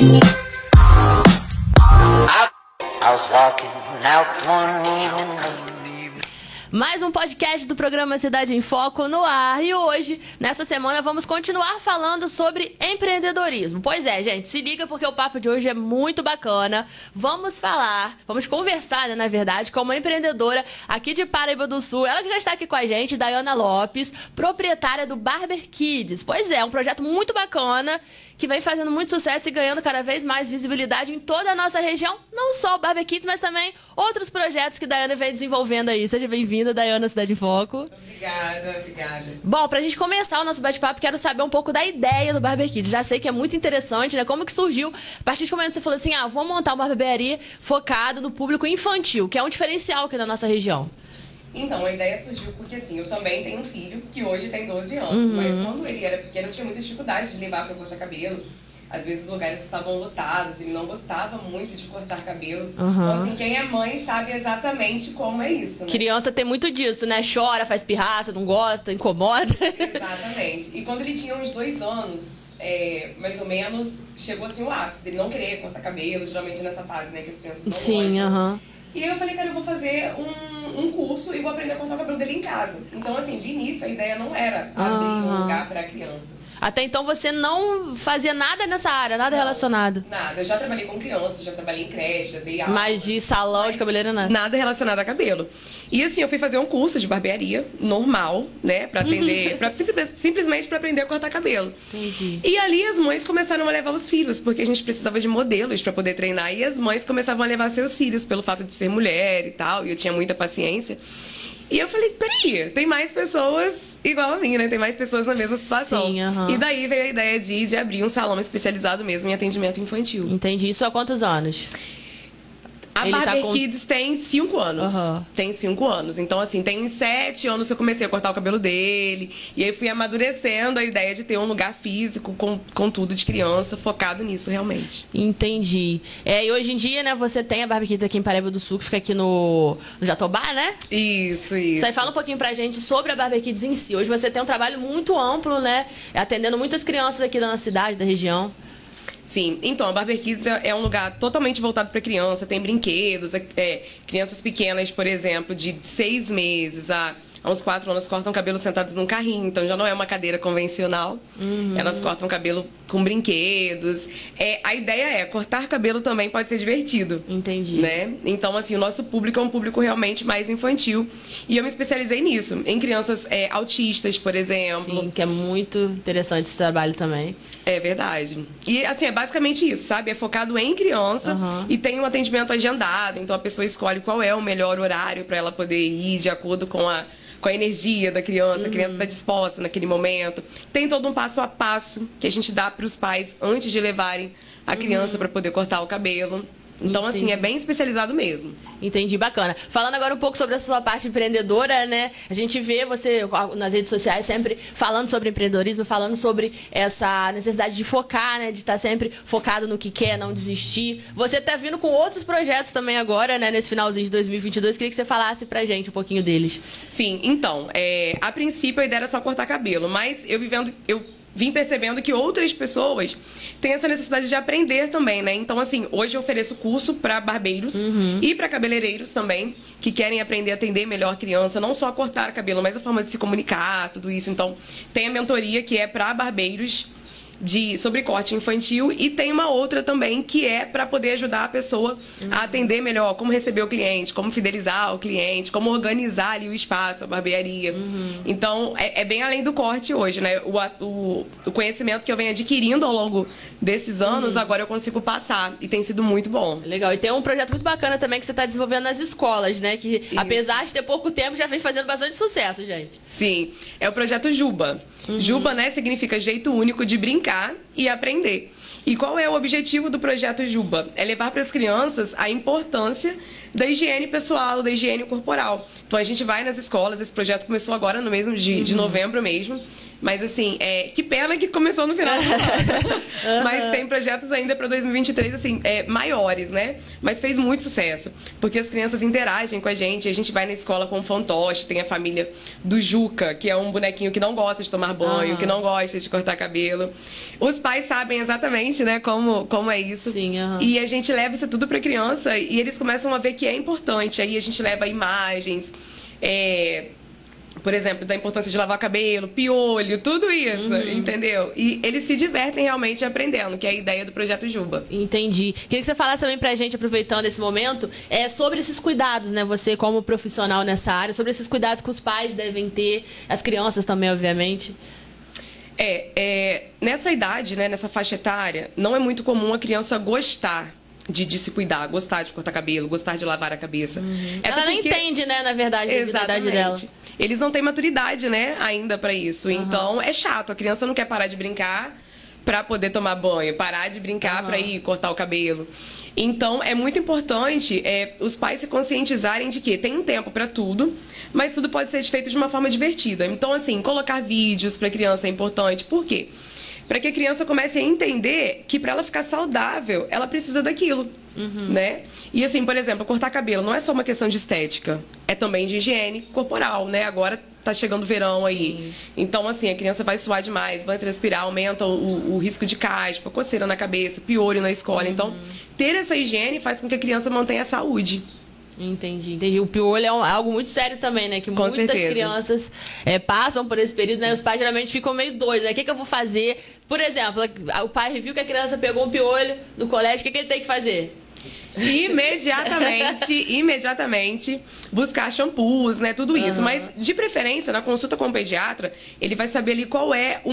I was walking out one evening. Mais um podcast do programa Cidade em Foco no ar. E hoje, nessa semana, vamos continuar falando sobre empreendedorismo. Pois é, gente, se liga porque o papo de hoje é muito bacana. Vamos conversar, né, na verdade, com uma empreendedora aqui de Paraíba do Sul. Ela que já está aqui com a gente, Dayana Lopes, proprietária do Barber Kids. Pois é, um projeto muito bacana que vem fazendo muito sucesso e ganhando cada vez mais visibilidade em toda a nossa região. Não só o Barber Kids, mas também outros projetos que a Dayana vem desenvolvendo aí. Seja bem-vinda, Dayana, Cidade em Foco. Obrigada. Bom, pra gente começar o nosso bate-papo, quero saber um pouco da ideia do Barber Kids. Já sei que é muito interessante, né? Como que surgiu? A partir de momento que você falou assim, vou montar uma barbearia focada no público infantil, que é um diferencial aqui na nossa região. Então, a ideia surgiu porque, assim, eu também tenho um filho que hoje tem 12 anos, mas quando ele era pequeno eu tinha muita dificuldade de levar para cortar cabelo. Às vezes os lugares estavam lotados, ele não gostava muito de cortar cabelo. Então, assim, quem é mãe sabe exatamente como é isso, né? Criança tem muito disso, né? Chora, faz pirraça, não gosta, incomoda. Exatamente. E quando ele tinha uns 2 anos, mais ou menos, chegou assim o ápice dele não querer cortar cabelo, geralmente nessa fase, né, que as crianças não gostam. E aí eu falei, cara, eu vou fazer um curso e vou aprender a cortar o cabelo dele em casa. Então, assim, de início a ideia não era abrir um lugar para crianças. Até então você não fazia nada nessa área, nada relacionado? Nada. Eu já trabalhei com crianças, já trabalhei em creche, já dei aula. Mas de salão, de cabeleireiro, nada? Nada relacionado a cabelo. E assim, eu fui fazer um curso de barbearia normal, né? Pra atender, simplesmente pra aprender a cortar cabelo. Entendi. E ali as mães começaram a levar os filhos, porque a gente precisava de modelos pra poder treinar. E as mães começavam a levar seus filhos pelo fato de ser mulher e tal. E eu tinha muita paciência. E eu falei, peraí, tem mais pessoas igual a mim, né? Tem mais pessoas na mesma situação. Sim, E daí veio a ideia de abrir um salão especializado mesmo em atendimento infantil. Entendi. Isso há quantos anos? A Barber Kids tem 5 anos. Tem 5 anos. Então, assim, tem uns 7 anos que eu comecei a cortar o cabelo dele. E aí fui amadurecendo a ideia de ter um lugar físico com tudo de criança, focado nisso, realmente. Entendi. E hoje em dia, né, você tem a Barber Kids aqui em Paraíba do Sul, que fica aqui no Jatobá, né? Isso. Isso aí, fala um pouquinho pra gente sobre a Barber Kids em si. Hoje você tem um trabalho muito amplo, né? Atendendo muitas crianças aqui da nossa cidade, da região. Sim, então a Barber Kids é um lugar totalmente voltado para criança, tem brinquedos, crianças pequenas, por exemplo, de 6 meses a uns 4 anos cortam cabelo sentados num carrinho, então já não é uma cadeira convencional. Elas cortam cabelo com brinquedos. A ideia é, cortar cabelo também pode ser divertido. Entendi. Né? Então, assim, o nosso público é um público realmente mais infantil. E eu me especializei nisso, em crianças autistas, por exemplo. Sim, que é muito interessante esse trabalho também. É verdade. E, assim, é basicamente isso, sabe? É focado em criança e tem um atendimento agendado. Então, a pessoa escolhe qual é o melhor horário para ela poder ir de acordo com a energia da criança, a criança está disposta naquele momento. Tem todo um passo a passo que a gente dá para os pais antes de levarem a criança para poder cortar o cabelo. Então, assim, é bem especializado mesmo. Entendi, bacana. Falando agora um pouco sobre a sua parte empreendedora, né? A gente vê você nas redes sociais sempre falando sobre empreendedorismo, falando sobre essa necessidade de focar, né? De estar sempre focado no que quer, não desistir. Você tá vindo com outros projetos também agora, né? Nesse finalzinho de 2022. Queria que você falasse pra gente um pouquinho deles. Sim, então, a princípio a ideia era só cortar cabelo, mas eu vim percebendo que outras pessoas têm essa necessidade de aprender também, né? Então, assim, hoje eu ofereço curso para barbeiros e para cabeleireiros também, que querem aprender a atender melhor a criança, não só cortar cabelo, mas a forma de se comunicar, tudo isso. Então, tem a mentoria que é para barbeiros sobre corte infantil e tem uma outra também que é para poder ajudar a pessoa a atender melhor, como receber o cliente, como fidelizar o cliente, como organizar ali o espaço, a barbearia. Então, é bem além do corte hoje, né? O conhecimento que eu venho adquirindo ao longo desses anos, agora eu consigo passar e tem sido muito bom. Legal. E tem um projeto muito bacana também que você está desenvolvendo nas escolas, né? Que apesar de ter pouco tempo, já vem fazendo bastante sucesso, gente. Sim. É o projeto Juba. Juba, né, significa jeito único de brincar e aprender. E qual é o objetivo do projeto Juba? É levar para as crianças a importância da higiene pessoal, da higiene corporal. Então a gente vai nas escolas, esse projeto começou agora no mês de novembro mesmo. Mas assim, que pena que começou no final do ano. Mas tem projetos ainda para 2023, assim, maiores, né? Mas fez muito sucesso. Porque as crianças interagem com a gente vai na escola com o fantoche, tem a família do Juca, que é um bonequinho que não gosta de tomar banho, que não gosta de cortar cabelo. Os pais sabem exatamente, né, como é isso. Sim, E a gente leva isso tudo pra criança e eles começam a ver que é importante. Aí a gente leva imagens, por exemplo, da importância de lavar cabelo, piolho, tudo isso, entendeu? E eles se divertem realmente aprendendo, que é a ideia do Projeto Juba. Entendi. Queria que você falasse também pra gente, aproveitando esse momento, sobre esses cuidados, né? Você como profissional nessa área, sobre esses cuidados que os pais devem ter, as crianças também, obviamente. Nessa idade, né, nessa faixa etária, não é muito comum a criança gostar de se cuidar, gostar de cortar cabelo, gostar de lavar a cabeça. Ela não entende, né, na verdade, a idade dela. Eles não têm maturidade, né, ainda pra isso. Então, é chato. A criança não quer parar de brincar pra poder tomar banho, parar de brincar pra ir cortar o cabelo. Então, é muito importante os pais se conscientizarem de que tem um tempo pra tudo, mas tudo pode ser feito de uma forma divertida. Então, assim, colocar vídeos pra criança é importante. Por quê? Para que a criança comece a entender que para ela ficar saudável, ela precisa daquilo, né? E assim, por exemplo, cortar cabelo não é só uma questão de estética, é também de higiene corporal, né? Agora tá chegando o verão aí. Então, assim, a criança vai suar demais, vai transpirar, aumenta o risco de caspa, coceira na cabeça, piolho na escola. Então, ter essa higiene faz com que a criança mantenha a saúde. Entendi. O piolho é algo muito sério também, né? Que muitas crianças passam por esse período, né? Os pais geralmente ficam meio doidos, né? O que eu vou fazer? Por exemplo, o pai viu que a criança pegou um piolho no colégio, o que ele tem que fazer? Imediatamente buscar shampoos, né, tudo isso, mas de preferência na consulta com o pediatra, ele vai saber ali qual é a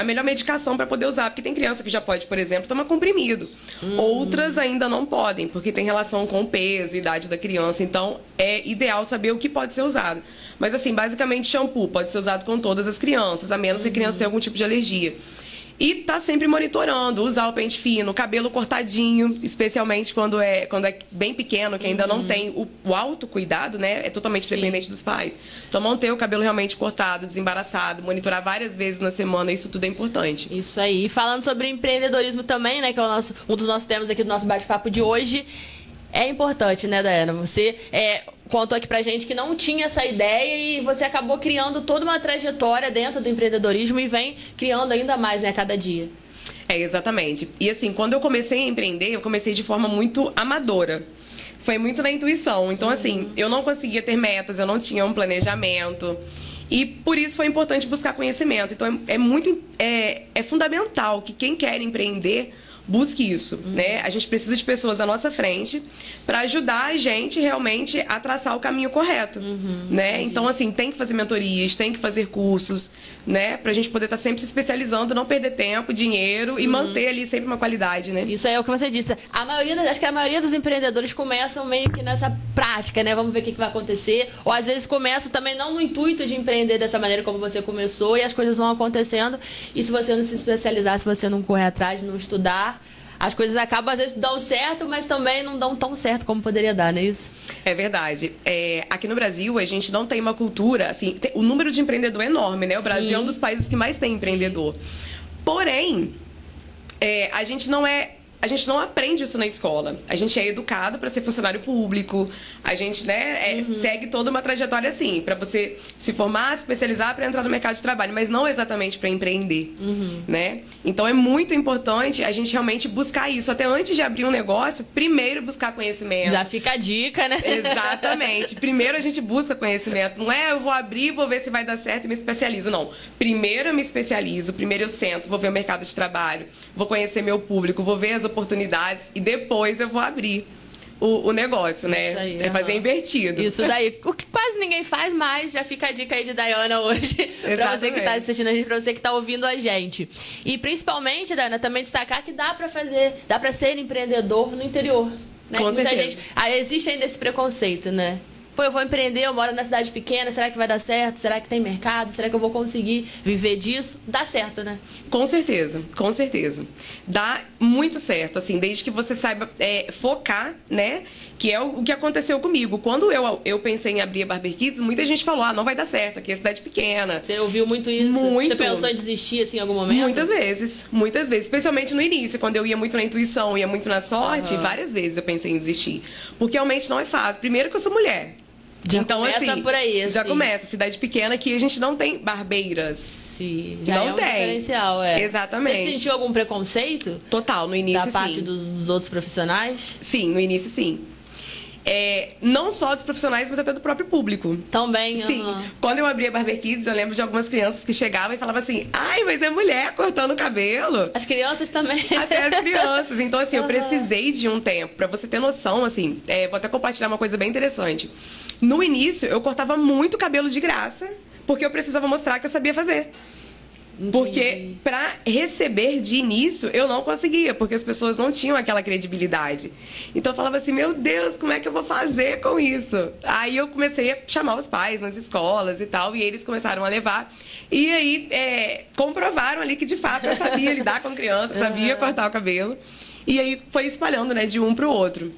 melhor medicação para poder usar, porque tem criança que já pode, por exemplo, tomar comprimido. Outras ainda não podem, porque tem relação com o peso, idade da criança, então é ideal saber o que pode ser usado. Mas assim, basicamente shampoo pode ser usado com todas as crianças, a menos que a criança tenha algum tipo de alergia. E tá sempre monitorando, usar o pente fino, cabelo cortadinho, especialmente quando é bem pequeno, que ainda não tem o autocuidado, né? É totalmente dependente dos pais. Então, manter o cabelo realmente cortado, desembaraçado, monitorar várias vezes na semana, isso tudo é importante. Isso aí. E falando sobre empreendedorismo também, né? Que é um dos nossos temas aqui do nosso bate-papo de hoje. É importante, né, Daiana? Você contou aqui pra gente que não tinha essa ideia e você acabou criando toda uma trajetória dentro do empreendedorismo e vem criando ainda mais, né, a cada dia. Exatamente. E assim, quando eu comecei a empreender, eu comecei de forma muito amadora. Foi muito na intuição. Então, assim, eu não conseguia ter metas, eu não tinha um planejamento. E por isso foi importante buscar conhecimento. Então, é fundamental que quem quer empreender busque isso, né? A gente precisa de pessoas à nossa frente para ajudar a gente realmente a traçar o caminho correto, né? Então, assim, tem que fazer mentorias, tem que fazer cursos, né? Pra gente poder estar sempre se especializando, não perder tempo, dinheiro e manter ali sempre uma qualidade, né? Isso aí é o que você disse. Acho que a maioria dos empreendedores começam meio que nessa prática, né? Vamos ver o que vai acontecer. Ou às vezes começa também não no intuito de empreender dessa maneira como você começou e as coisas vão acontecendo. E se você não se especializar, se você não correr atrás, não estudar, as coisas acabam, às vezes, dão certo, mas também não dão tão certo como poderia dar, não é isso? É verdade. Aqui no Brasil, a gente não tem uma cultura, assim, o número de empreendedor é enorme, né? O Brasil é um dos países que mais tem empreendedor. Porém, a gente não aprende isso na escola. A gente é educado para ser funcionário público. A gente, né, segue toda uma trajetória assim, para você se formar, se especializar para entrar no mercado de trabalho, mas não exatamente para empreender, né? Então é muito importante a gente realmente buscar isso. Até antes de abrir um negócio, primeiro buscar conhecimento. Já fica a dica, né? Exatamente. Primeiro a gente busca conhecimento. Não é eu vou abrir, vou ver se vai dar certo e me especializo. Não. Primeiro eu me especializo, primeiro eu sento, vou ver o mercado de trabalho, vou conhecer meu público, vou ver as oportunidades e depois eu vou abrir o negócio, né? Isso aí, fazer invertido. Isso daí. O que quase ninguém faz, mas já fica a dica aí de Daiana hoje. Pra você que tá assistindo a gente, pra você que tá ouvindo a gente. E principalmente, Daiana, também destacar que dá pra ser empreendedor no interior. Né? Com certeza. Existe ainda esse preconceito, né? pô, eu vou empreender, eu moro na cidade pequena, será que vai dar certo? Será que tem mercado? Será que eu vou conseguir viver disso? Dá certo, né? Com certeza, com certeza. Dá muito certo, assim, desde que você saiba focar, né? Que é o que aconteceu comigo. Quando eu pensei em abrir a Barber Kids, muita gente falou, não vai dar certo, aqui é cidade pequena. Você ouviu muito isso? Muito. Você pensou em desistir, assim, em algum momento? Muitas vezes, especialmente no início, quando eu ia muito na intuição, ia muito na sorte, várias vezes eu pensei em desistir. Porque realmente não é fácil. Primeiro que eu sou mulher. Já começa por aí, já assim. começa. Cidade pequena que a gente não tem barbeiras. Sim, já não é um tem. diferencial, Exatamente. Você sentiu algum preconceito? Total, no início da parte sim. dos outros profissionais? Sim, no início sim. Não só dos profissionais, mas até do próprio público. Também, Sim. Quando eu abri a Barber Kids, eu lembro de algumas crianças que chegavam e falavam assim, ai, mas é mulher cortando o cabelo. As crianças também. Até as crianças. Então, assim, eu precisei de um tempo. Pra você ter noção, assim, vou até compartilhar uma coisa bem interessante. No início, eu cortava muito cabelo de graça, porque eu precisava mostrar que eu sabia fazer. Entendi. Porque pra receber de início, eu não conseguia, porque as pessoas não tinham aquela credibilidade. Então eu falava assim, meu Deus, como é que eu vou fazer com isso? Aí eu comecei a chamar os pais nas escolas e tal, e eles começaram a levar. E aí comprovaram ali que de fato eu sabia lidar com criança, sabia cortar o cabelo. E aí foi espalhando, né, de um pro outro.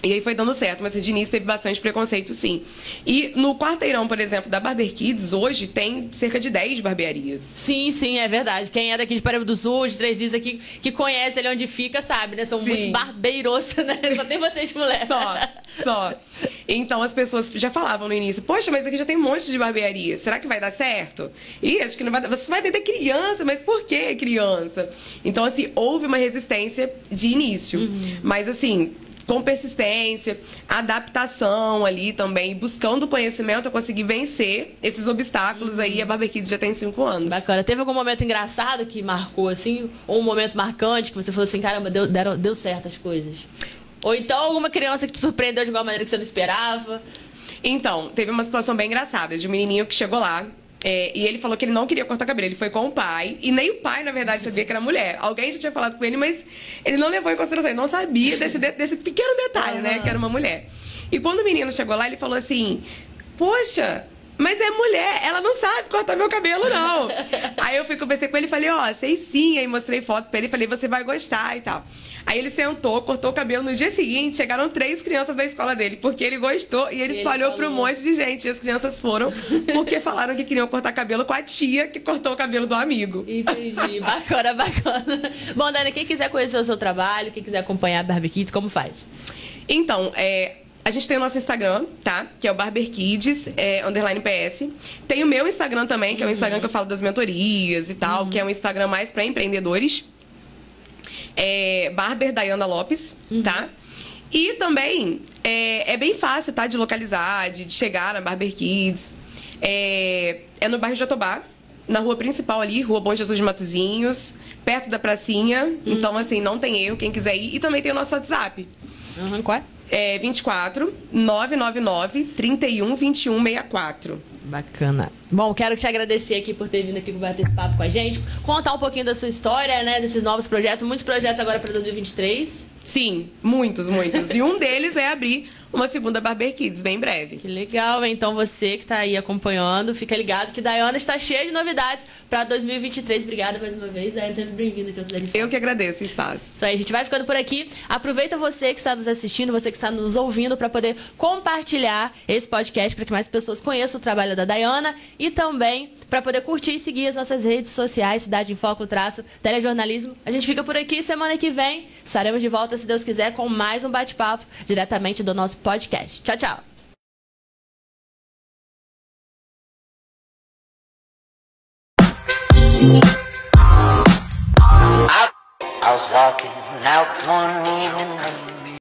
E aí foi dando certo, mas de início teve bastante preconceito, sim. E no quarteirão, por exemplo, da Barber Kids, hoje tem cerca de 10 barbearias. Sim, é verdade. Quem é daqui de Paraíba do Sul, de Três Rios aqui, que conhece ali onde fica, sabe, né? São muitos barbeiros, né? Só tem vocês, mulher. Só. Então as pessoas já falavam no início, poxa, mas aqui já tem um monte de barbearia, será que vai dar certo? Ih, acho que não vai dar. Você vai ter criança, mas por que criança? Então, assim, houve uma resistência de início. Mas, assim, com persistência, adaptação ali também, buscando conhecimento, eu consegui vencer esses obstáculos aí. A Barber Kids já tem 5 anos. Bacana. Teve algum momento engraçado que marcou, assim? Ou um momento marcante que você falou assim, caramba, deu certo as coisas? Ou então alguma criança que te surpreendeu de alguma maneira que você não esperava? Então, teve uma situação bem engraçada de um menininho que chegou lá. E ele falou que ele não queria cortar cabelo. Ele foi com o pai. E nem o pai, na verdade, sabia que era mulher. Alguém já tinha falado com ele, mas ele não levou em consideração. Ele não sabia desse pequeno detalhe, né? Que era uma mulher. E quando o menino chegou lá, ele falou assim, poxa, mas é mulher, ela não sabe cortar meu cabelo, não. Aí eu conversei com ele e falei, sei sim. Aí mostrei foto pra ele e falei, você vai gostar e tal. Aí ele sentou, cortou o cabelo. No dia seguinte, chegaram 3 crianças da escola dele, porque ele gostou e ele espalhou para um monte de gente. E as crianças foram porque falaram que queriam cortar cabelo com a tia que cortou o cabelo do amigo. Entendi. Bacana. Bom, Dani, quem quiser conhecer o seu trabalho, quem quiser acompanhar a Barber Kids, como faz? Então, a gente tem o nosso Instagram, tá? Que é o Barber Kids, _PS. Tem o meu Instagram também, que é o Instagram que eu falo das mentorias e tal, que é um Instagram mais para empreendedores. Barber Dayana Lopes, tá? E também é bem fácil, tá? De localizar, de chegar na Barber Kids. É no bairro Jatobá, na rua principal ali, Rua Bom Jesus de Matozinhos, perto da pracinha. Então, assim, não tem erro, quem quiser ir. E também tem o nosso WhatsApp. Qual é? 24 999 31 21 64. Bacana. Bom, quero te agradecer aqui por ter vindo aqui bater esse papo com a gente, contar um pouquinho da sua história, né, desses novos projetos, muitos projetos agora para 2023. Sim, muitos. E um deles é abrir uma segunda Barber Kids, bem breve. Que legal, então você que está aí acompanhando, fica ligado que Dayana está cheia de novidades para 2023. Obrigada mais uma vez, Dayana, sempre bem-vinda aqui ao Cidade Foco. Eu que agradeço, espaço. Isso aí, a gente vai ficando por aqui. Aproveita você que está nos assistindo, você que está nos ouvindo, para poder compartilhar esse podcast para que mais pessoas conheçam o trabalho da Dayana e também para poder curtir e seguir as nossas redes sociais, Cidade em Foco, Telejornalismo. A gente fica por aqui, semana que vem estaremos de volta, se Deus quiser, com mais um bate-papo diretamente do nosso podcast. Tchau, tchau. I was walking out one evening